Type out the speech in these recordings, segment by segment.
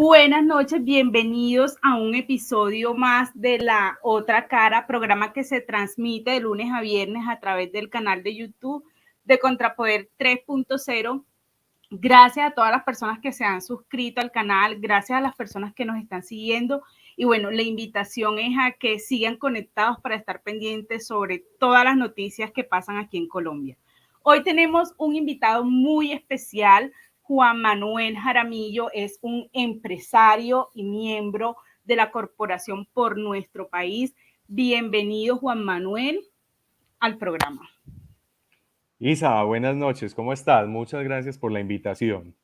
Buenas noches, bienvenidos a un episodio más de La Otra Cara, programa que se transmite de lunes a viernes a través del canal de YouTube de Contrapoder 3.0. Gracias a todas las personas que se han suscrito al canal, gracias a las personas que nos están siguiendo. Y bueno, la invitación es a que sigan conectados para estar pendientes sobre todas las noticias que pasan aquí en Colombia. Hoy tenemos un invitado muy especial. Juan Manuel Jaramillo es un empresario y miembro de la Corporación por Nuestro País. Bienvenido, Juan Manuel, al programa. Isa, buenas noches, ¿cómo estás? Muchas gracias por la invitación.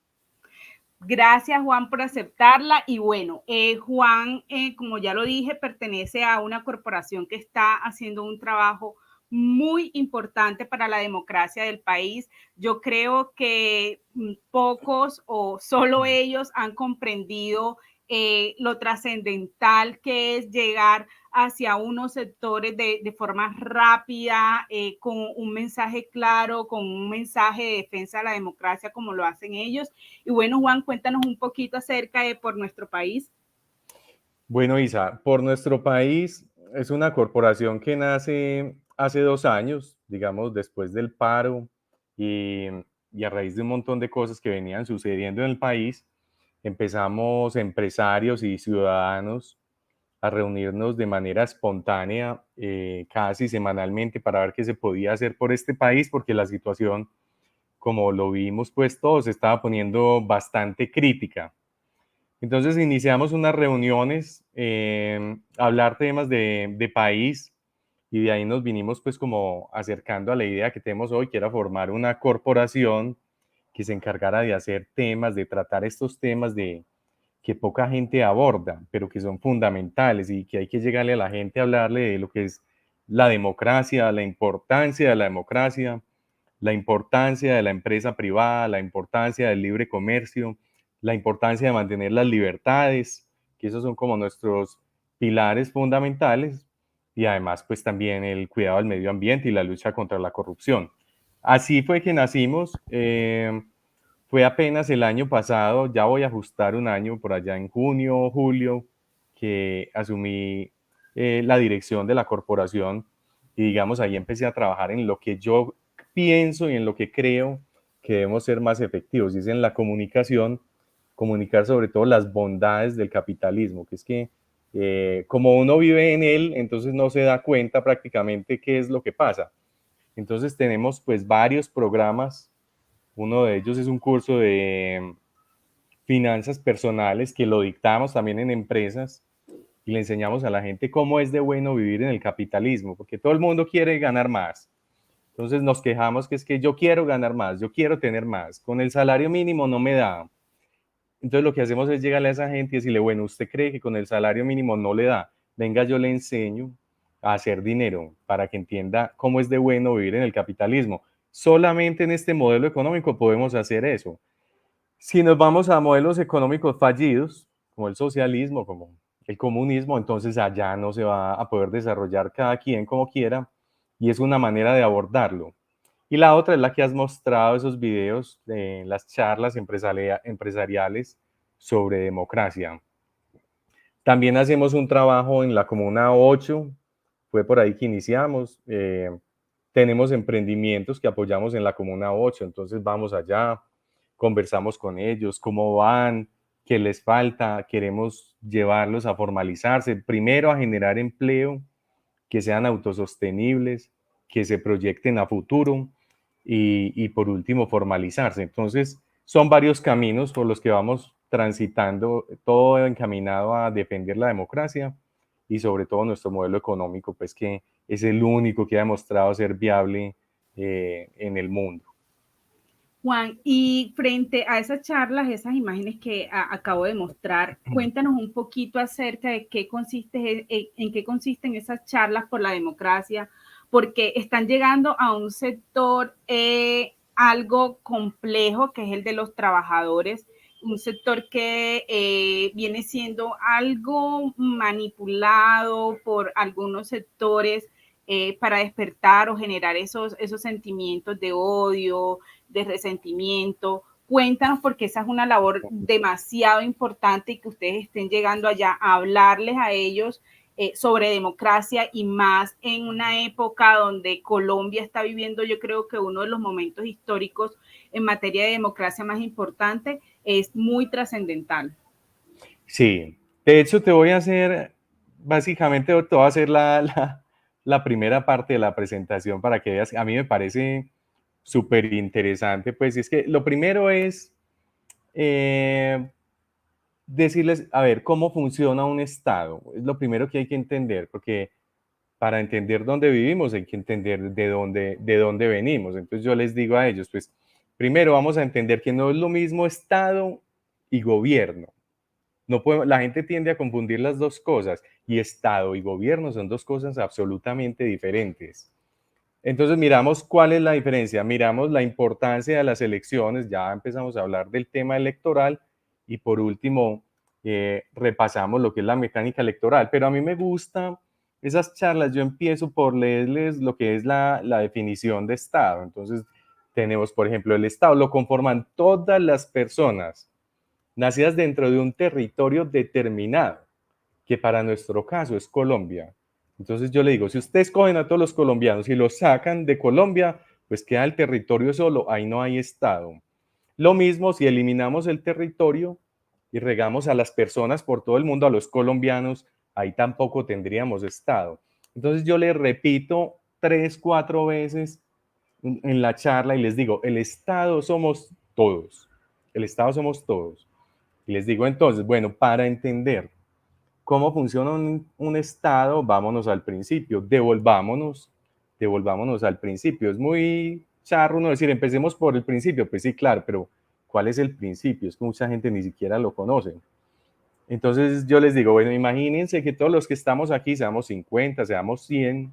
Gracias, Juan, por aceptarla. Y bueno, Juan, como ya lo dije, pertenece a una corporación que está haciendo un trabajo muy importante para la democracia del país. Yo creo que pocos o solo ellos han comprendido lo trascendental que es llegar hacia unos sectores de forma rápida, con un mensaje claro, con un mensaje de defensa de la democracia como lo hacen ellos. Y bueno, Juan, cuéntanos un poquito acerca de Por Nuestro País. Bueno, Isa, Por Nuestro País es una corporación que nace hace 2 años, digamos, después del paro y, y a raíz de un montón de cosas que venían sucediendo en el país, empezamos empresarios y ciudadanos a reunirnos de manera espontánea, casi semanalmente, para ver qué se podía hacer por este país, porque la situación, como lo vimos, pues todos se estaba poniendo bastante crítica. Entonces iniciamos unas reuniones, hablar temas de país, y de ahí nos vinimos pues como acercando a la idea que tenemos hoy, que era formar una corporación que se encargara de hacer temas, de tratar estos temas de que poca gente aborda, pero que son fundamentales y que hay que llegarle a la gente a hablarle de lo que es la democracia, la importancia de la democracia, la importancia de la empresa privada, la importancia del libre comercio, la importancia de mantener las libertades, que esos son como nuestros pilares fundamentales, y además pues también el cuidado del medio ambiente y la lucha contra la corrupción. Así fue que nacimos. Fue apenas el año pasado, ya voy a ajustar un año, por allá en junio, julio, que asumí la dirección de la corporación, y digamos ahí empecé a trabajar en lo que yo pienso y en lo que creo que debemos ser más efectivos, y es en la comunicación, comunicar sobre todo las bondades del capitalismo, que es que como uno vive en él, entonces no se da cuenta prácticamente qué es lo que pasa. Entonces tenemos pues varios programas. Uno de ellos es un curso de finanzas personales que lo dictamos también en empresas, y le enseñamos a la gente cómo es de bueno vivir en el capitalismo, porque todo el mundo quiere ganar más. Entonces nos quejamos que es que yo quiero ganar más, yo quiero tener más, con el salario mínimo no me da. Entonces lo que hacemos es llegarle a esa gente y decirle, bueno, ¿usted cree que con el salario mínimo no le da? Venga, yo le enseño a hacer dinero para que entienda cómo es de bueno vivir en el capitalismo. Solamente en este modelo económico podemos hacer eso. Si nos vamos a modelos económicos fallidos, como el socialismo, como el comunismo, entonces allá no se va a poder desarrollar cada quien como quiera, y es una manera de abordarlo. Y la otra es la que has mostrado, esos videos de las charlas empresariales sobre democracia. También hacemos un trabajo en la Comuna 8, fue por ahí que iniciamos. Tenemos emprendimientos que apoyamos en la Comuna 8, entonces vamos allá, conversamos con ellos, cómo van, qué les falta, queremos llevarlos a formalizarse, primero a generar empleo, que sean autosostenibles, que se proyecten a futuro, y por último formalizarse. Entonces son varios caminos por los que vamos transitando, todo encaminado a defender la democracia y sobre todo nuestro modelo económico, pues que es el único que ha demostrado ser viable en el mundo. Juan, y frente a esas charlas, esas imágenes que acabo de mostrar, cuéntanos un poquito acerca de en qué consisten esas charlas por la democracia, porque están llegando a un sector algo complejo, que es el de los trabajadores, un sector que viene siendo algo manipulado por algunos sectores para despertar o generar esos sentimientos de odio, de resentimiento. Cuéntanos, porque esa es una labor demasiado importante y que ustedes estén llegando allá a hablarles a ellos sobre democracia, y más en una época donde Colombia está viviendo, yo creo que uno de los momentos históricos en materia de democracia más importante, es muy trascendental. Sí, de hecho te voy a hacer, básicamente te voy a hacer la primera parte de la presentación para que veas, a mí me parece súper interesante, pues es que lo primero es decirles, a ver, cómo funciona un Estado. Es lo primero que hay que entender, porque para entender dónde vivimos hay que entender de dónde venimos. Entonces yo les digo a ellos, pues primero vamos a entender que no es lo mismo Estado y gobierno. No podemos, la gente tiende a confundir las dos cosas, y Estado y gobierno son dos cosas absolutamente diferentes. Entonces miramos cuál es la diferencia, miramos la importancia de las elecciones, ya empezamos a hablar del tema electoral, y por último repasamos lo que es la mecánica electoral. Pero a mí me gusta esas charlas, yo empiezo por leerles lo que es la definición de Estado. Entonces tenemos, por ejemplo, el Estado lo conforman todas las personas nacidas dentro de un territorio determinado, que para nuestro caso es Colombia. Entonces yo le digo, si ustedes cogen a todos los colombianos y los sacan de Colombia, pues queda el territorio solo, ahí no hay Estado. Lo mismo si eliminamos el territorio y regamos a las personas por todo el mundo, a los colombianos, ahí tampoco tendríamos Estado. Entonces yo les repito 3, 4 veces en la charla y les digo, el Estado somos todos, el Estado somos todos. Y les digo entonces, bueno, para entender cómo funciona un Estado, vámonos al principio, devolvámonos al principio. Es muy charro uno decir, empecemos por el principio. Pues sí, claro, pero ¿cuál es el principio? Es que mucha gente ni siquiera lo conoce. Entonces yo les digo, bueno, imagínense que todos los que estamos aquí, seamos 50, seamos 100,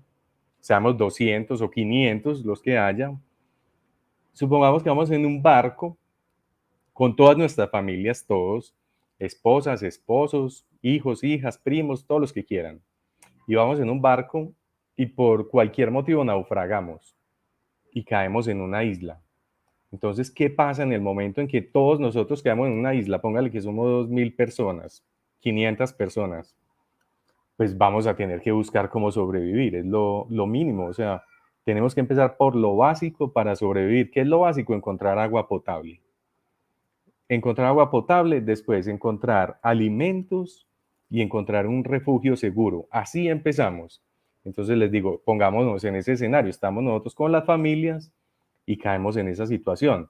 seamos 200 o 500, los que haya. Supongamos que vamos en un barco con todas nuestras familias, todos, esposas, esposos, hijos, hijas, primos, todos los que quieran. Y vamos en un barco y por cualquier motivo naufragamos y caemos en una isla. Entonces, ¿qué pasa en el momento en que todos nosotros quedamos en una isla? Póngale que somos 2000 personas, 500 personas. Pues vamos a tener que buscar cómo sobrevivir, es lo mínimo. O sea, tenemos que empezar por lo básico para sobrevivir. ¿Qué es lo básico? Encontrar agua potable. Encontrar agua potable, después encontrar alimentos y encontrar un refugio seguro. Así empezamos. Entonces les digo, pongámonos en ese escenario, estamos nosotros con las familias y caemos en esa situación.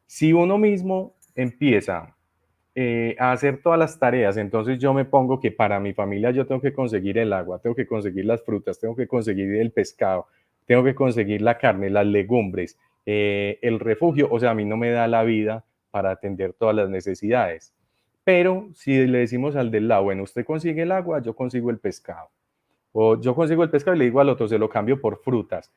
Si uno mismo empieza a hacer todas las tareas, entonces yo me pongo que para mi familia yo tengo que conseguir el agua, tengo que conseguir las frutas, tengo que conseguir el pescado, tengo que conseguir la carne, las legumbres, el refugio. O sea, a mí no me da la vida para atender todas las necesidades. Pero si le decimos al del lado, bueno, usted consigue el agua, yo consigo el pescado. O yo consigo el pescado y le digo al otro, se lo cambio por frutas.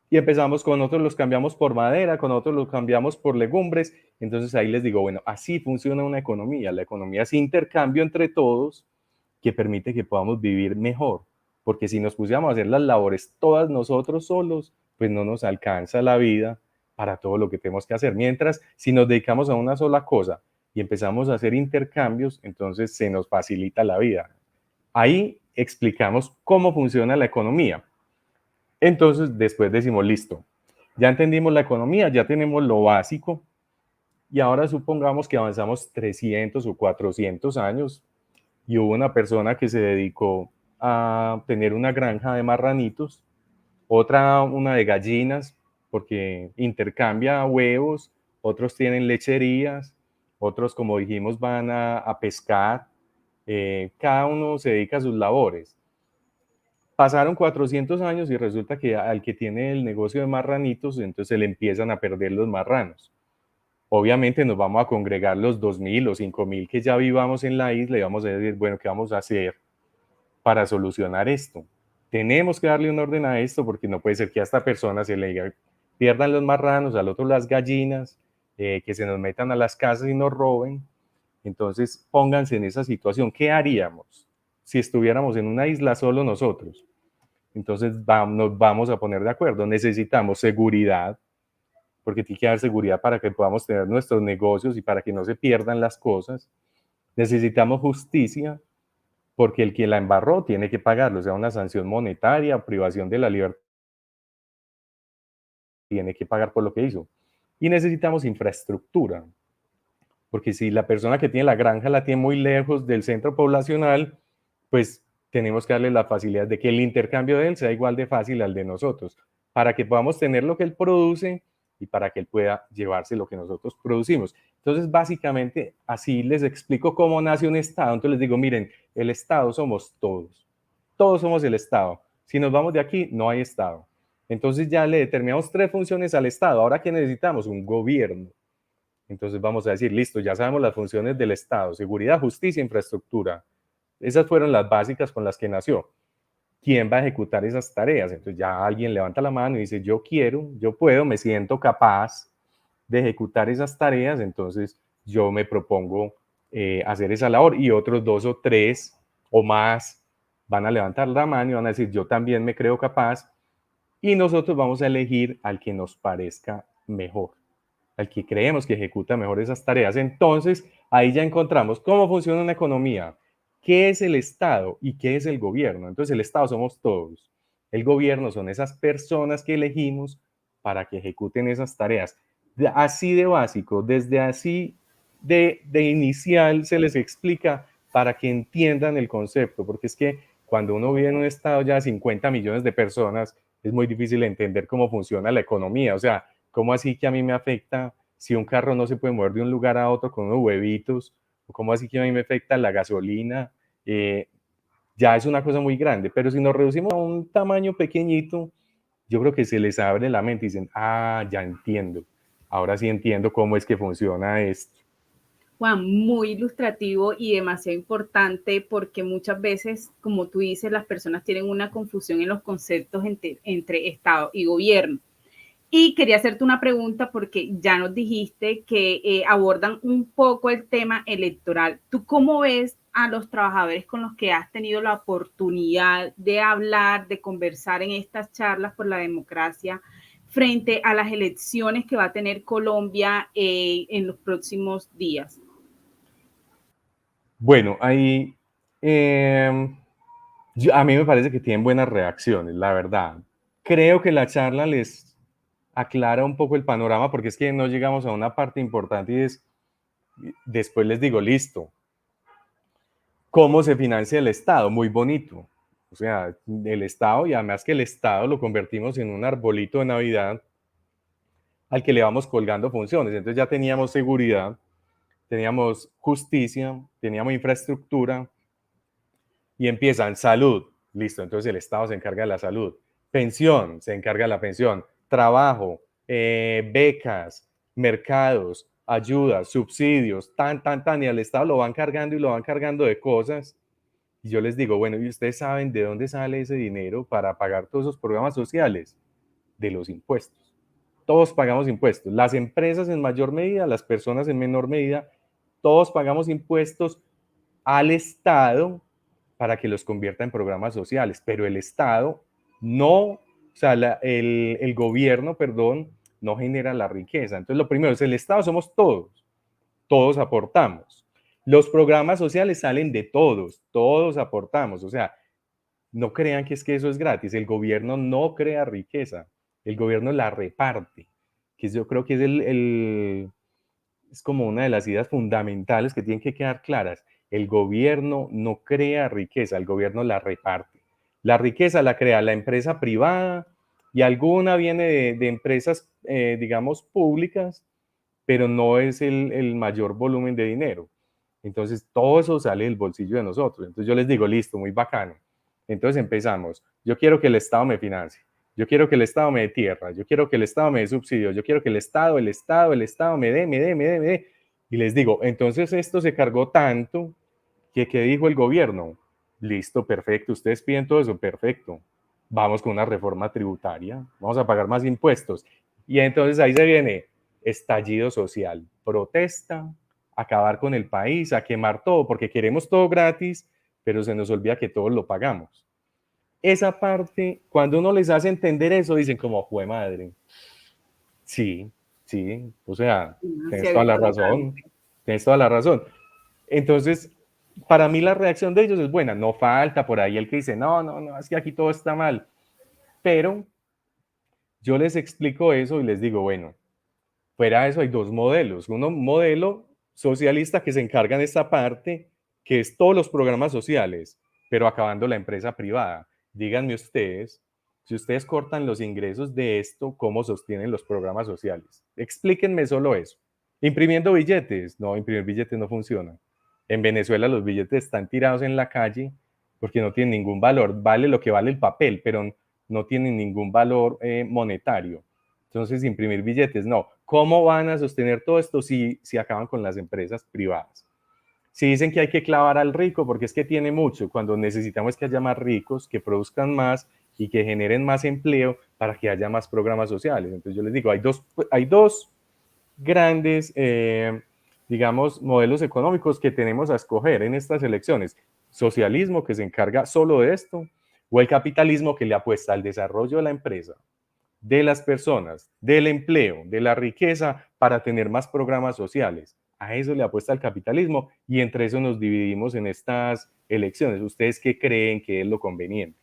Y empezamos con otros, los cambiamos por madera, con otros los cambiamos por legumbres. Entonces ahí les digo, bueno, así funciona una economía. La economía es intercambio entre todos que permite que podamos vivir mejor. Porque si nos pusiéramos a hacer las labores todas nosotros solos, pues no nos alcanza la vida para todo lo que tenemos que hacer. Mientras, si nos dedicamos a una sola cosa y empezamos a hacer intercambios, entonces se nos facilita la vida. Ahí explicamos cómo funciona la economía. Entonces, después decimos, listo, ya entendimos la economía, ya tenemos lo básico, y ahora supongamos que avanzamos 300 o 400 años y hubo una persona que se dedicó a tener una granja de marranitos, otra una de gallinas, porque intercambia huevos, otros tienen lecherías, otros, como dijimos, van a pescar, cada uno se dedica a sus labores. Pasaron 400 años y resulta que al que tiene el negocio de marranitos, entonces se le empiezan a perder los marranos. Obviamente nos vamos a congregar los 2000 o 5000 que ya vivamos en la isla y vamos a decir, bueno, ¿qué vamos a hacer para solucionar esto? Tenemos que darle un orden a esto, porque no puede ser que a esta persona se le diga, pierdan los marranos, al otro las gallinas, que se nos metan a las casas y nos roben. Entonces pónganse en esa situación. ¿Qué haríamos si estuviéramos en una isla solo nosotros? Entonces nos vamos a poner de acuerdo. Necesitamos seguridad, porque tiene que dar seguridad para que podamos tener nuestros negocios y para que no se pierdan las cosas. Necesitamos justicia, porque el que la embarró tiene que pagarlo, o sea, una sanción monetaria, privación de la libertad, tiene que pagar por lo que hizo. Y necesitamos infraestructura, porque si la persona que tiene la granja la tiene muy lejos del centro poblacional, pues tenemos que darle la facilidad de que el intercambio de él sea igual de fácil al de nosotros, para que podamos tener lo que él produce y para que él pueda llevarse lo que nosotros producimos. Entonces, básicamente, así les explico cómo nace un Estado. Entonces les digo, miren, el Estado somos todos. Todos somos el Estado. Si nos vamos de aquí, no hay Estado. Entonces ya le determinamos 3 funciones al Estado. Ahora, ¿qué necesitamos? Un gobierno. Entonces vamos a decir, listo, ya sabemos las funciones del Estado, seguridad, justicia, infraestructura. Esas fueron las básicas con las que nació. ¿Quién va a ejecutar esas tareas? Entonces ya alguien levanta la mano y dice, yo quiero, yo puedo, me siento capaz de ejecutar esas tareas, entonces yo me propongo hacer esa labor y otros 2 o 3 o más van a levantar la mano y van a decir, yo también me creo capaz y nosotros vamos a elegir al que nos parezca mejor, al que creemos que ejecuta mejor esas tareas. Entonces, ahí ya encontramos cómo funciona una economía, qué es el Estado y qué es el gobierno. Entonces, el Estado somos todos. El gobierno son esas personas que elegimos para que ejecuten esas tareas. Así de básico, desde así de inicial se les explica para que entiendan el concepto, porque es que cuando uno vive en un estado ya de 50 millones de personas, es muy difícil entender cómo funciona la economía. O sea, ¿cómo así que a mí me afecta si un carro no se puede mover de un lugar a otro con unos huevitos? ¿O cómo así que a mí me afecta la gasolina? Ya es una cosa muy grande, pero si nos reducimos a un tamaño pequeñito, yo creo que se les abre la mente y dicen, ah, ya entiendo. Ahora sí entiendo cómo es que funciona esto. Juan, muy ilustrativo y demasiado importante porque muchas veces, como tú dices, las personas tienen una confusión en los conceptos entre Estado y gobierno. Y quería hacerte una pregunta porque ya nos dijiste que abordan un poco el tema electoral. ¿Tú cómo ves a los trabajadores con los que has tenido la oportunidad de hablar, de conversar en estas charlas por la democracia frente a las elecciones que va a tener Colombia en los próximos días? Bueno, ahí a mí me parece que tienen buenas reacciones, la verdad. Creo que la charla les aclara un poco el panorama porque es que no llegamos a una parte importante y es, después les digo, listo, ¿cómo se financia el Estado? Muy bonito. O sea, el Estado y además que el Estado lo convertimos en un arbolito de Navidad al que le vamos colgando funciones. Entonces ya teníamos seguridad, teníamos justicia, teníamos infraestructura, y empiezan salud, listo, entonces el Estado se encarga de la salud, pensión, se encarga de la pensión, trabajo, becas, mercados, ayudas, subsidios, y al Estado lo van cargando y lo van cargando de cosas. Y yo les digo, bueno, ¿y ustedes saben de dónde sale ese dinero para pagar todos esos programas sociales? De los impuestos. Todos pagamos impuestos. Las empresas en mayor medida, las personas en menor medida, todos pagamos impuestos al Estado para que los convierta en programas sociales, pero el Estado no, o sea, el gobierno, perdón, no genera la riqueza. Entonces, lo primero es el Estado somos todos, todos aportamos. Los programas sociales salen de todos, todos aportamos. O sea, no crean que es que eso es gratis. El gobierno no crea riqueza, el gobierno la reparte, que yo creo que es es como una de las ideas fundamentales que tienen que quedar claras. El gobierno no crea riqueza, el gobierno la reparte. La riqueza la crea la empresa privada y alguna viene de empresas, digamos, públicas, pero no es el mayor volumen de dinero. Entonces, todo eso sale del bolsillo de nosotros. Entonces, yo les digo, listo, muy bacano. Entonces, empezamos. Yo quiero que el Estado me financie. Yo quiero que el Estado me dé tierra. Yo quiero que el Estado me dé subsidios. Yo quiero que el Estado me dé. Y les digo, entonces esto se cargó tanto que, ¿qué dijo el gobierno? Listo, perfecto. Ustedes piden todo eso, perfecto. Vamos con una reforma tributaria. Vamos a pagar más impuestos. Y entonces ahí se viene estallido social, protesta, acabar con el país, a quemar todo, porque queremos todo gratis, pero se nos olvida que todos lo pagamos. Esa parte, cuando uno les hace entender eso, dicen como, jue madre, sí, Sí, o sea, tienes toda Demasiado la razón, exorbitante. tienes toda la razón. Entonces, para mí la reacción de ellos es buena, no falta por ahí el que dice, no, no, no, es que aquí todo está mal, pero yo les explico eso y les digo, bueno, fuera de eso hay dos modelos. Uno, modelo socialista que se encarga en esta parte, que es todos los programas sociales, pero acabando la empresa privada. Díganme ustedes, si ustedes cortan los ingresos de esto, ¿cómo sostienen los programas sociales? Explíquenme solo eso. Imprimiendo billetes. No, imprimir billetes no funciona. En Venezuela los billetes están tirados en la calle porque no tienen ningún valor. Vale lo que vale el papel, pero no tienen ningún valor monetario. Entonces, imprimir billetes, no. ¿Cómo van a sostener todo esto si acaban con las empresas privadas? Si dicen que hay que clavar al rico porque es que tiene mucho, cuando necesitamos que haya más ricos, que produzcan más y que generen más empleo para que haya más programas sociales. Entonces yo les digo, hay dos grandes, digamos, modelos económicos que tenemos a escoger en estas elecciones. Socialismo, que se encarga solo de esto, o el capitalismo, que le apuesta al desarrollo de la empresa, de las personas, del empleo, de la riqueza, para tener más programas sociales. A eso le apuesta el capitalismo y entre eso nos dividimos en estas elecciones. ¿Ustedes qué creen que es lo conveniente?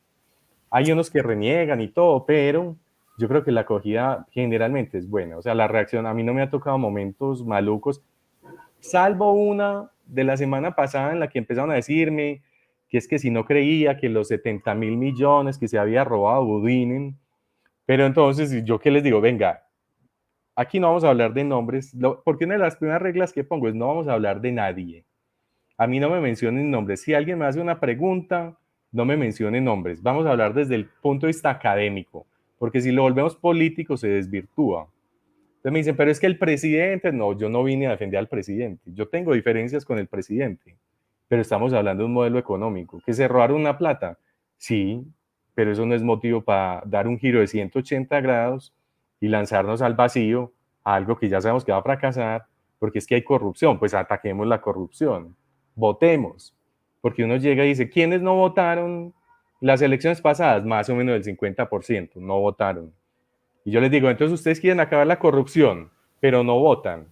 Hay unos que reniegan y todo, pero yo creo que la acogida generalmente es buena. O sea, la reacción, a mí no me ha tocado momentos malucos, salvo una de la semana pasada en la que empezaron a decirme que es que si no creía que los 70.000 millones que se había robado Budinin, pero entonces, ¿yo qué les digo? Venga, aquí no vamos a hablar de nombres, porque una de las primeras reglas que pongo es no vamos a hablar de nadie. A mí no me mencionen nombres. Si alguien me hace una pregunta, no me mencione nombres. Vamos a hablar desde el punto de vista académico, porque si lo volvemos político se desvirtúa. Entonces me dicen, pero es que el presidente, no, yo no vine a defender al presidente. Yo tengo diferencias con el presidente, pero estamos hablando de un modelo económico. ¿Que se robaron una plata? Sí, pero eso no es motivo para dar un giro de 180 grados y lanzarnos al vacío a algo que ya sabemos que va a fracasar, porque es que hay corrupción, pues ataquemos la corrupción, votemos, porque uno llega y dice, ¿quiénes no votaron las elecciones pasadas? Más o menos el 50% no votaron. Y yo les digo, entonces ustedes quieren acabar la corrupción, pero no votan.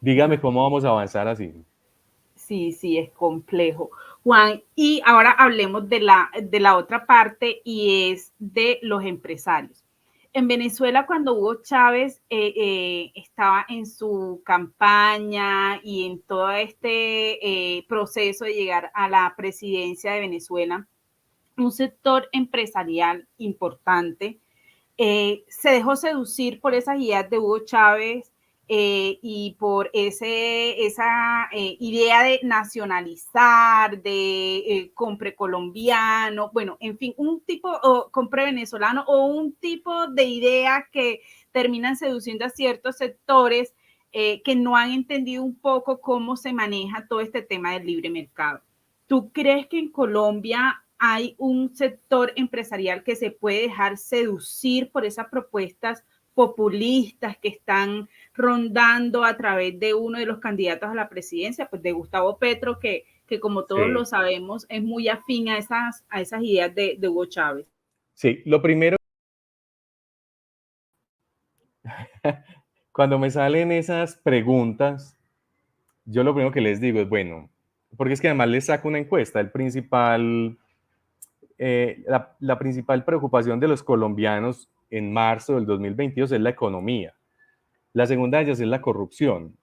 Dígame cómo vamos a avanzar así. Sí, sí, es complejo. Juan, y ahora hablemos de la otra parte y es de los empresarios. En Venezuela, cuando Hugo Chávez estaba en su campaña y en todo este proceso de llegar a la presidencia de Venezuela, un sector empresarial importante se dejó seducir por esas ideas de Hugo Chávez y por esa idea de nacionalizar, de compre colombiano, bueno, en fin, un tipo, o compre venezolano, o un tipo de ideas que terminan seduciendo a ciertos sectores que no han entendido un poco cómo se maneja todo este tema del libre mercado. ¿Tú crees que en Colombia hay un sector empresarial que se puede dejar seducir por esas propuestas populistas que están rondando a través de uno de los candidatos a la presidencia, pues de Gustavo Petro, que como todos lo Sí, sabemos es muy afín a esas ideas de Hugo Chávez? sí, lo primero, cuando me salen esas preguntas, yo lo primero que les digo es, bueno, porque es que además les saco una encuesta, la principal preocupación de los colombianos en marzo del 2022 es la economía. La segunda de ellas es la corrupción.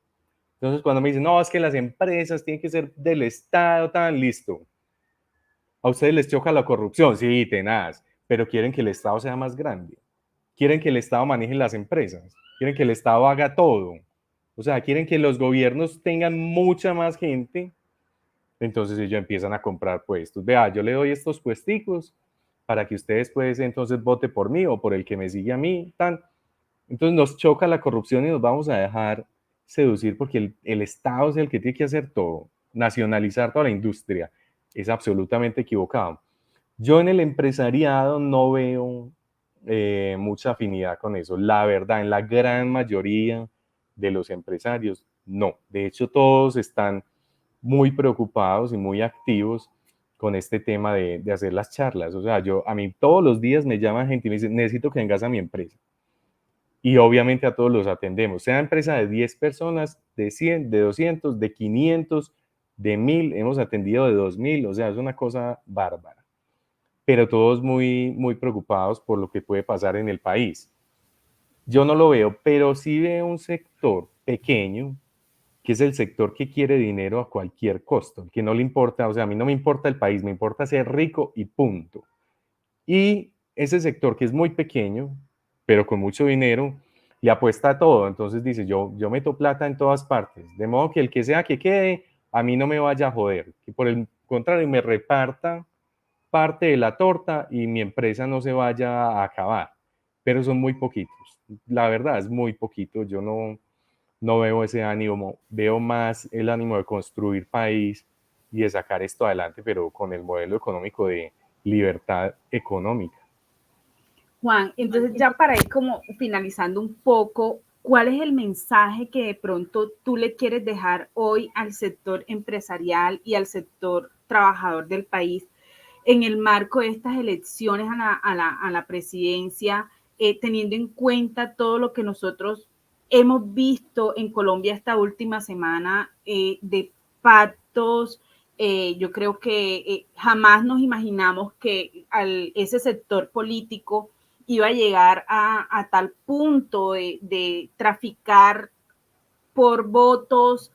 Entonces, cuando me dicen, no, es que las empresas tienen que ser del Estado, tan listo. A ustedes les choca la corrupción, sí, tenaz, pero quieren que el Estado sea más grande. Quieren que el Estado maneje las empresas. Quieren que el Estado haga todo. O sea, quieren que los gobiernos tengan mucha más gente. Entonces ellos empiezan a comprar puestos. Vea, yo le doy estos puesticos para que ustedes pues entonces vote por mí o por el que me sigue a mí. Tan. Entonces nos choca la corrupción y nos vamos a dejar seducir porque el Estado es el que tiene que hacer todo, nacionalizar toda la industria. Es absolutamente equivocado. Yo en el empresariado no veo mucha afinidad con eso. La verdad, en la gran mayoría de los empresarios, no. De hecho, todos están muy preocupados y muy activos con este tema de hacer las charlas. O sea, a mí todos los días me llama gente y me dice, necesito que vengas a mi empresa. y obviamente a todos los atendemos, sea empresa de 10 personas, de 100, de 200, de 500, de 1000, hemos atendido de 2000, o sea, es una cosa bárbara, pero todos muy, muy preocupados por lo que puede pasar en el país. Yo no lo veo, pero sí veo un sector pequeño, que es el sector que quiere dinero a cualquier costo, que no le importa, o sea, a mí no me importa el país, me importa ser rico y punto. Y ese sector que es muy pequeño, pero con mucho dinero, le apuesta a todo. Entonces dice, yo meto plata en todas partes, de modo que el que sea que quede, a mí no me vaya a joder, que por el contrario me reparta parte de la torta y mi empresa no se vaya a acabar. Pero son muy poquitos. La verdad es muy poquito. Yo no veo ese ánimo, veo más el ánimo de construir país y de sacar esto adelante, pero con el modelo económico de libertad económica. Juan, entonces ya para ir como finalizando un poco, ¿cuál es el mensaje que de pronto tú le quieres dejar hoy al sector empresarial y al sector trabajador del país en el marco de estas elecciones a la presidencia, teniendo en cuenta todo lo que nosotros hemos visto en Colombia esta última semana de pactos? Yo creo que jamás nos imaginamos que ese sector político iba a llegar a tal punto de traficar por votos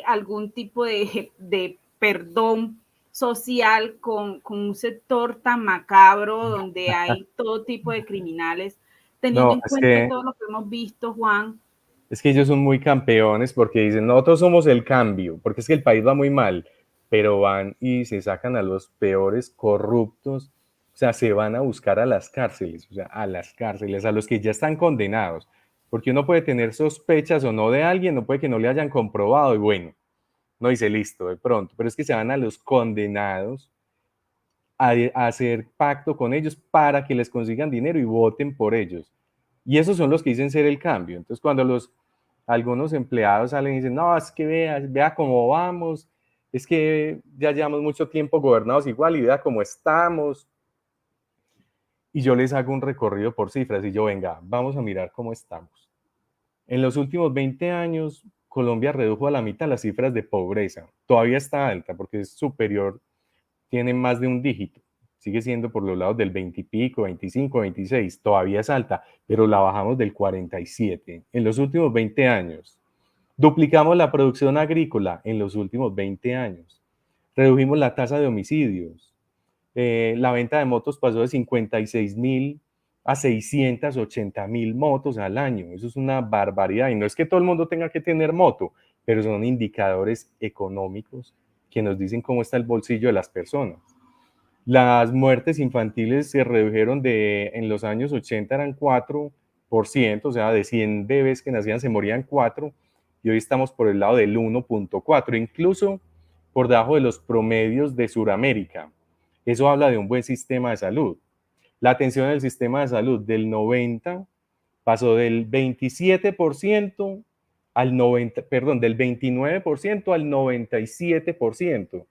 algún tipo de perdón social con un sector tan macabro donde hay todo tipo de criminales, teniendo No, en cuenta todo lo que hemos visto, Juan. es que ellos son muy campeones porque dicen, nosotros somos el cambio, porque es que el país va muy mal, pero van y se sacan a los peores corruptos, o sea, se van a buscar a las cárceles, o sea, a las cárceles, a los que ya están condenados, porque uno puede tener sospechas o no de alguien, no puede que no le hayan comprobado y bueno, no dice listo de pronto, pero es que se van a los condenados a hacer pacto con ellos para que les consigan dinero y voten por ellos. Y esos son los que dicen ser el cambio. Entonces, cuando algunos empleados salen y dicen, no, es que vea cómo vamos, es que ya llevamos mucho tiempo gobernados igual y vea cómo estamos. Y yo les hago un recorrido por cifras y yo, venga, vamos a mirar cómo estamos. En los últimos 20 años, Colombia redujo a la mitad las cifras de pobreza. Todavía está alta porque es superior, tiene más de un dígito. Sigue siendo por los lados del 20 y pico, 25, 26. Todavía es alta, pero la bajamos del 47 en los últimos 20 años. Duplicamos la producción agrícola en los últimos 20 años. Redujimos la tasa de homicidios. La venta de motos pasó de 56.000 a 680.000 motos al año. Eso es una barbaridad. Y no es que todo el mundo tenga que tener moto, pero son indicadores económicos que nos dicen cómo está el bolsillo de las personas. Las muertes infantiles se redujeron en los años 80 eran 4%, o sea, de 100 bebés que nacían se morían 4, y hoy estamos por el lado del 1.4, incluso por debajo de los promedios de Sudamérica. Eso habla de un buen sistema de salud. La atención en el sistema de salud del 90 pasó del 27% al 90, perdón, del 29% al 97%.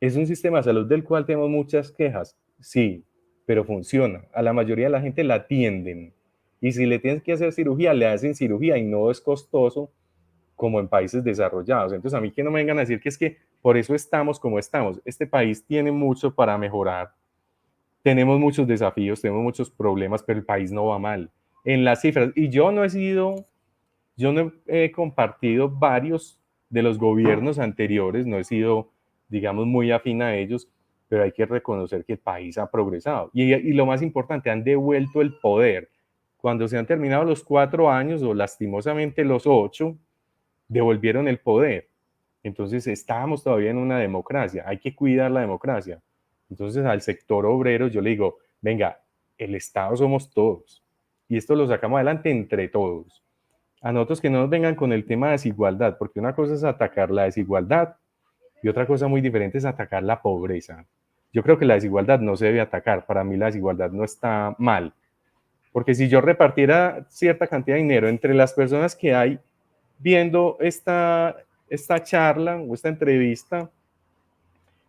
¿Es un sistema de salud del cual tenemos muchas quejas? Sí, pero funciona. A la mayoría de la gente la atienden. Y si le tienes que hacer cirugía, le hacen cirugía y no es costoso como en países desarrollados. Entonces, a mí que no me vengan a decir que es que por eso estamos como estamos. Este país tiene mucho para mejorar. Tenemos muchos desafíos, tenemos muchos problemas, pero el país no va mal. En las cifras, y yo no he compartido varios de los gobiernos anteriores, no he sido, digamos, muy afín a ellos, pero hay que reconocer que el país ha progresado. Y lo más importante, han devuelto el poder. Cuando se han terminado los 4 años o lastimosamente los 8, devolvieron el poder. Entonces estábamos todavía en una democracia, hay que cuidar la democracia. Entonces al sector obrero yo le digo, venga, el Estado somos todos y esto lo sacamos adelante entre todos. A nosotros que no nos vengan con el tema de desigualdad, porque una cosa es atacar la desigualdad y otra cosa muy diferente es atacar la pobreza. Yo creo que la desigualdad no se debe atacar, para mí la desigualdad no está mal, porque si yo repartiera cierta cantidad de dinero entre las personas que hay viendo esta charla o esta entrevista,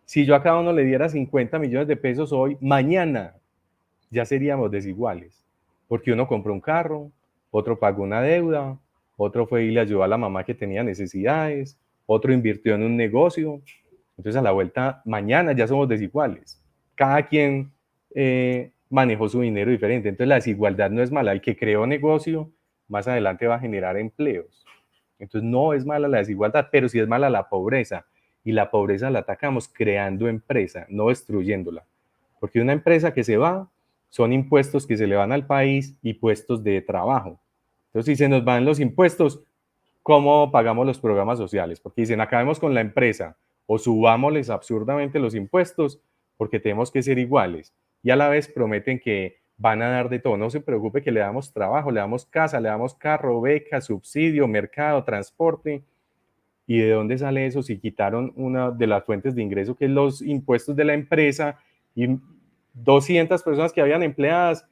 si yo a cada uno le diera 50 millones de pesos hoy, mañana ya seríamos desiguales, porque uno compra un carro, otro pagó una deuda, otro fue y le ayudó a la mamá que tenía necesidades, otro invirtió en un negocio. Entonces a la vuelta, mañana ya somos desiguales. Cada quien manejó su dinero diferente. Entonces la desigualdad no es mala. El que creó negocio, más adelante va a generar empleos. Entonces no es mala la desigualdad, pero sí es mala la pobreza. Y la pobreza la atacamos creando empresa, no destruyéndola. Porque una empresa que se va, son impuestos que se le van al país y puestos de trabajo. Entonces, si se nos van los impuestos, ¿cómo pagamos los programas sociales? Porque dicen, acabemos con la empresa o subámosles absurdamente los impuestos porque tenemos que ser iguales. Y a la vez prometen que van a dar de todo. No se preocupe que le damos trabajo, le damos casa, le damos carro, beca, subsidio, mercado, transporte. ¿Y de dónde sale eso si quitaron una de las fuentes de ingreso, que es los impuestos de la empresa, y 200 personas que habían empleadas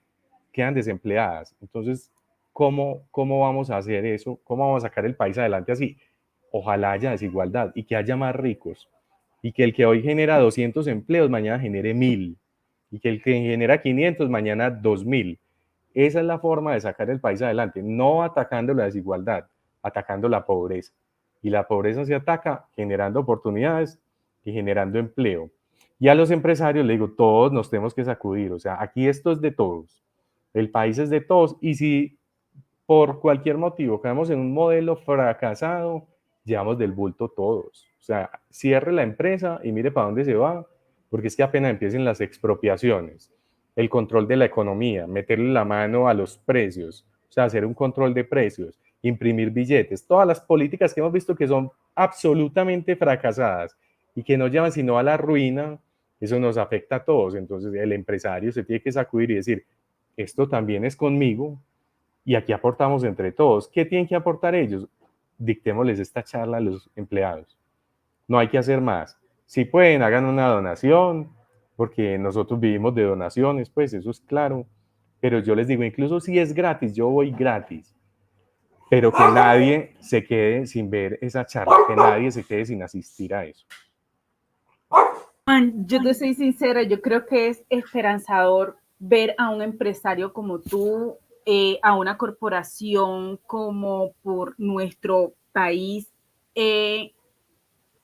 quedan desempleadas? Entonces, ¿cómo vamos a hacer eso? ¿Cómo vamos a sacar el país adelante así? Ojalá haya desigualdad y que haya más ricos. Y que el que hoy genera 200 empleos, mañana genere 1000. Y que el que genera 500, mañana 2000. Esa es la forma de sacar el país adelante, no atacando la desigualdad, atacando la pobreza. Y la pobreza se ataca generando oportunidades y generando empleo. Y a los empresarios les digo, todos nos tenemos que sacudir. O sea, aquí esto es de todos. El país es de todos. Y si por cualquier motivo caemos en un modelo fracasado, llevamos del bulto todos. O sea, cierre la empresa y mire para dónde se va, porque es que apenas empiecen las expropiaciones, el control de la economía, meterle la mano a los precios, o sea, hacer un control de precios, imprimir billetes, todas las políticas que hemos visto que son absolutamente fracasadas y que no llevan sino a la ruina, eso nos afecta a todos. Entonces el empresario se tiene que sacudir y decir, esto también es conmigo, y aquí aportamos entre todos. ¿Qué tienen que aportar ellos? Dictémosles esta charla a los empleados. No hay que hacer más. Si pueden, hagan una donación, porque nosotros vivimos de donaciones, pues eso es claro. Pero yo les digo, incluso si es gratis, yo voy gratis. Pero que nadie se quede sin ver esa charla, que nadie se quede sin asistir a eso. Juan, yo te soy sincera, yo creo que es esperanzador ver a un empresario como tú, a una corporación como por nuestro país, eh,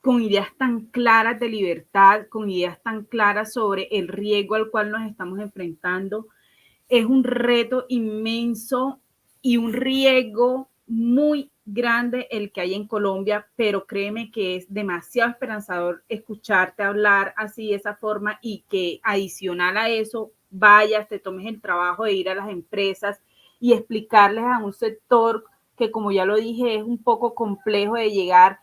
con ideas tan claras de libertad, con ideas tan claras sobre el riesgo al cual nos estamos enfrentando. Es un reto inmenso y un riesgo muy grande el que hay en Colombia, pero créeme que es demasiado esperanzador escucharte hablar así de esa forma y que adicional a eso vayas, te tomes el trabajo de ir a las empresas y explicarles a un sector que, como ya lo dije, es un poco complejo de llegar,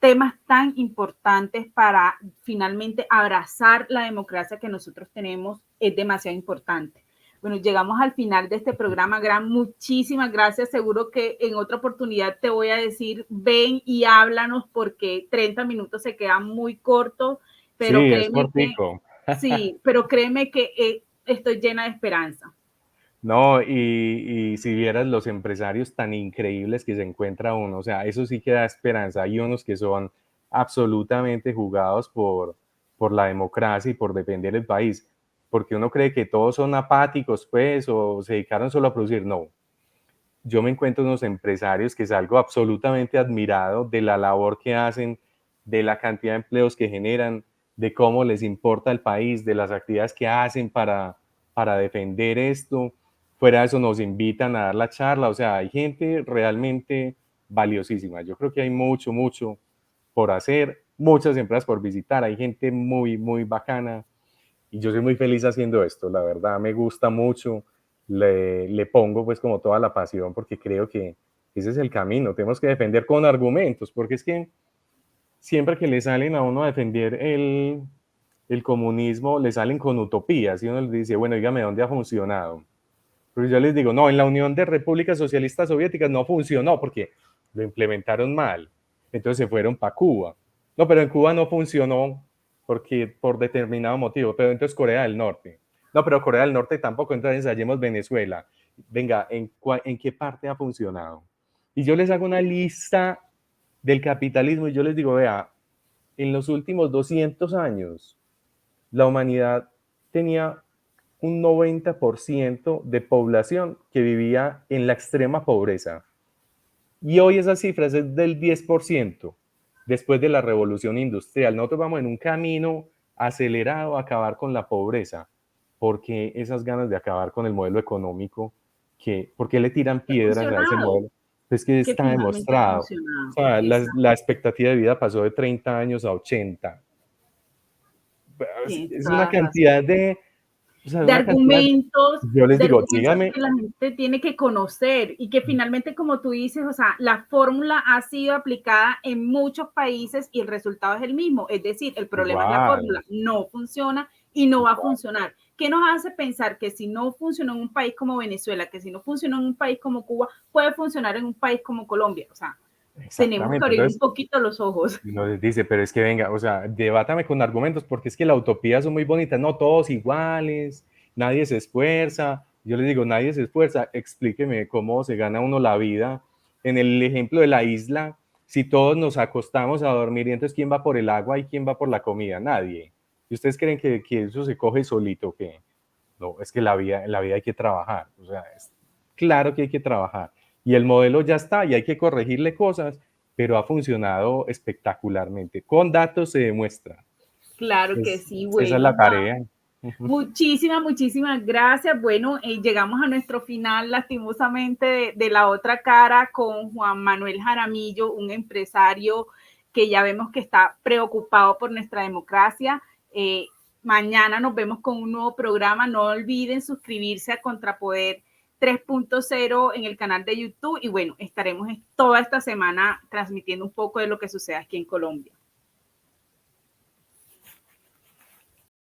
temas tan importantes para finalmente abrazar la democracia que nosotros tenemos, es demasiado importante. Bueno, llegamos al final de este programa. Gran, muchísimas gracias. Seguro que en otra oportunidad te voy a decir, ven y háblanos porque 30 minutos se quedan muy cortos, pero Sí, es créeme que, cortico. sí, pero créeme que estoy llena de esperanza. No, y si vieras los empresarios tan increíbles que se encuentra uno, o sea, eso sí que da esperanza. Hay unos que son absolutamente jugados por la democracia y por defender el país, porque uno cree que todos son apáticos, pues, o se dedicaron solo a producir. No, yo me encuentro unos empresarios que salgo absolutamente admirado de la labor que hacen, de la cantidad de empleos que generan, de cómo les importa el país, de las actividades que hacen para defender esto. Fuera de eso nos invitan a dar la charla, o sea, hay gente realmente valiosísima. Yo creo que hay mucho, mucho por hacer, muchas empresas por visitar, hay gente muy, muy bacana y yo soy muy feliz haciendo esto, la verdad me gusta mucho, le pongo pues como toda la pasión porque creo que ese es el camino, tenemos que defender con argumentos, porque es que siempre que le salen a uno a defender el comunismo, le salen con utopías y uno le dice, bueno, dígame dónde ha funcionado. Pero yo les digo, no, en la Unión de Repúblicas Socialistas Soviéticas no funcionó porque lo implementaron mal. Entonces se fueron para Cuba. No, pero en Cuba no funcionó porque por determinado motivo. Pero entonces Corea del Norte. No, pero Corea del Norte tampoco. Entonces ensayemos Venezuela. Venga, ¿en qué parte ha funcionado? Y yo les hago una lista del capitalismo y yo les digo, vea, en los últimos 200 años la humanidad tenía un 90% de población que vivía en la extrema pobreza. Y hoy esa cifra es del 10% después de la revolución industrial. Nosotros vamos en un camino acelerado a acabar con la pobreza, porque esas ganas de acabar con el modelo económico, ¿por qué le tiran Que ha piedras a ese funcionado, modelo? Es que que está finalmente ha demostrado. O funcionado. sea, Exacto. la expectativa de vida pasó de 30 años a 80. Tienes Es toda una la razón. cantidad de, o sea, de una cantidad, argumentos, yo les de digo, argumentos dígame, que la gente tiene que conocer y que finalmente, como tú dices, o sea, la fórmula ha sido aplicada en muchos países y el resultado es el mismo. Es decir, el problema es la igual, fórmula, no funciona y no va a igual, funcionar. ¿Qué nos hace pensar que si no funcionó en un país como Venezuela, que si no funcionó en un país como Cuba, puede funcionar en un país como Colombia? O sea, tenemos que exactamente. abrir un Entonces, poquito los ojos. nos dice, pero es que venga, o sea, debátame con argumentos, porque es que la utopía son muy bonitas, no todos iguales, nadie se esfuerza. Yo les digo, nadie se esfuerza, explíqueme cómo se gana uno la vida. En el ejemplo de la isla, si todos nos acostamos a dormir, y entonces ¿quién va por el agua y quién va por la comida? Nadie. ¿Y ustedes creen que eso se coge solito? ¿Qué? No, es que en la vida hay que trabajar, o sea, es claro que hay que trabajar. Y el modelo ya está y hay que corregirle cosas, pero ha funcionado espectacularmente. Con datos se demuestra. Claro que sí. Esa es la Bueno, tarea. muchísimas gracias. Bueno, llegamos a nuestro final lastimosamente de la otra cara con Juan Manuel Jaramillo, un empresario que ya vemos que está preocupado por nuestra democracia. Mañana nos vemos con un nuevo programa. No olviden suscribirse a Contrapoder 3.0 en el canal de YouTube y bueno, estaremos toda esta semana transmitiendo un poco de lo que sucede aquí en Colombia.